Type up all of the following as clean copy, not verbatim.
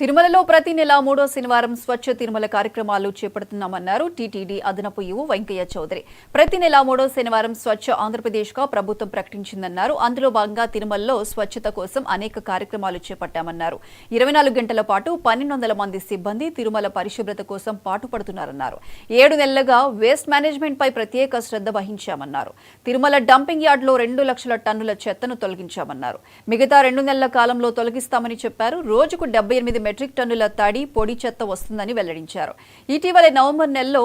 తిరుమలలో ప్రతి నెల 3వ శనివారం స్వచ్ఛ తిరుమల కార్యక్రమాలు చేపడుతున్నామన్నారు టీటీడీ అదనపు ఈవో వెంకయ్య చౌదరి. ప్రతి నెల 3వ శనివారం స్వచ్ఛ ఆంధ్రప్రదేశ్గా ప్రభుత్వం ప్రకటించిందన్నారు. అందులో భాగంగా తిరుమలలో స్వచ్ఛత కోసం అనేక కార్యక్రమాలు చేపట్టామన్నారు. 24 గంటల పాటు 1200 మంది సిబ్బంది తిరుమల పరిశుభ్రత కోసం పాటుపడుతున్నారన్నారు. 7 నెలలుగా వేస్ట్ మేనేజ్మెంట్ పై ప్రత్యేక శ్రద్ధ వహించామన్నారు. తిరుమల డంపింగ్ యార్డ్లో 2 లక్షల టన్నుల చెత్తను తొలగించామన్నారు. మిగతా 2 నెలల కాలంలో తొలగిస్తామని చెప్పారు. రోజుకు 78 మెట్రిక్ టన్నుల తడి పొడి చెత్త వస్తుందని వెల్లడించారు. ఇటీవలే నవంబర్ నెలలో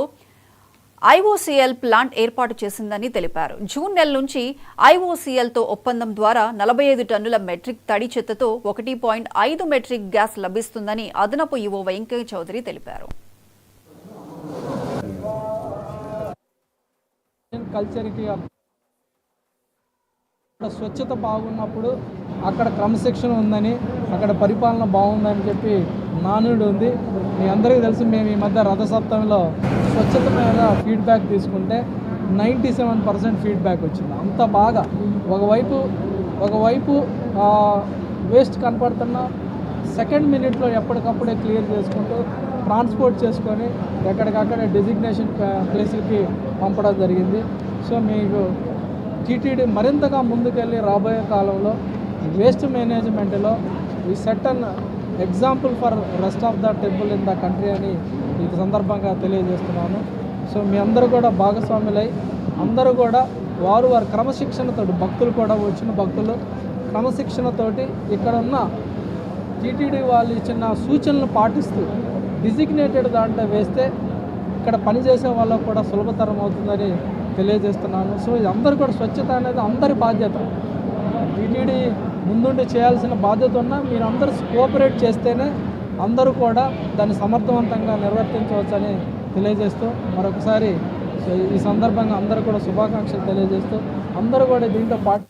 ఐఓసీఎల్ ప్లాంట్ ఏర్పాటు చేసిందని తెలిపారు. జూన్ నెల నుంచి ఐఓసీఎల్తో ఒప్పందం ద్వారా 45 టన్నుల మెట్రిక్ తడి చెత్తతో 1.5 మెట్రిక్ గ్యాస్ లభిస్తుందని అదనపు ఈవో వెంకయ్య చౌదరి తెలిపారు. స్వచ్ఛత బాగున్నప్పుడు అక్కడ క్రమశిక్షణ ఉందని, అక్కడ పరిపాలన బాగుందని చెప్పి నానుడి ఉంది. మీ అందరికీ తెలుసు, మేము ఈ మధ్య రథసప్తమిలో స్వచ్ఛత మీద ఫీడ్బ్యాక్ తీసుకుంటే 97% ఫీడ్బ్యాక్ వచ్చింది. అంత బాగా ఒకవైపు వేస్ట్ కనపడుతున్న సెకండ్ మినిట్లో ఎప్పటికప్పుడే క్లియర్ చేసుకుంటూ ట్రాన్స్పోర్ట్ చేసుకొని ఎక్కడికక్కడ డెసిగ్నేషన్ ప్లేస్లకి పంపడం జరిగింది. సో మీకు టీటీడీ మరింతగా ముందుకెళ్ళి రాబోయే కాలంలో వేస్ట్ మేనేజ్మెంట్లో ఈ set an example for rest of the temple in the country అని ఈ సందర్భంగా తెలియజేస్తున్నాను. సో మీ అందరూ కూడా భాగస్వాములై అందరూ కూడా వారు క్రమశిక్షణతో, భక్తులు కూడా వచ్చిన భక్తులు క్రమశిక్షణతోటి ఇక్కడ ఉన్న టీటీడీ వాళ్ళు ఇచ్చిన సూచనలు పాటిస్తూ డిజిగ్నేటెడ్ దాంట్లో వేస్తే ఇక్కడ పనిచేసే వాళ్ళకు కూడా సులభతరం అవుతుందని తెలియజేస్తున్నాను. సో ఇది అందరూ కూడా స్వచ్ఛత అనేది అందరి బాధ్యత. టీటీడీ ముందుండి చేయాల్సిన బాధ్యత ఉన్నా మీరు అందరూ కోఆపరేట్ చేస్తేనే అందరూ కూడా దాన్ని సమర్థవంతంగా నిర్వర్తించవచ్చని తెలియజేస్తూ మరొకసారి ఈ సందర్భంగా అందరూ కూడా శుభాకాంక్షలు తెలియజేస్తూ అందరూ కూడా దీంతో పాటు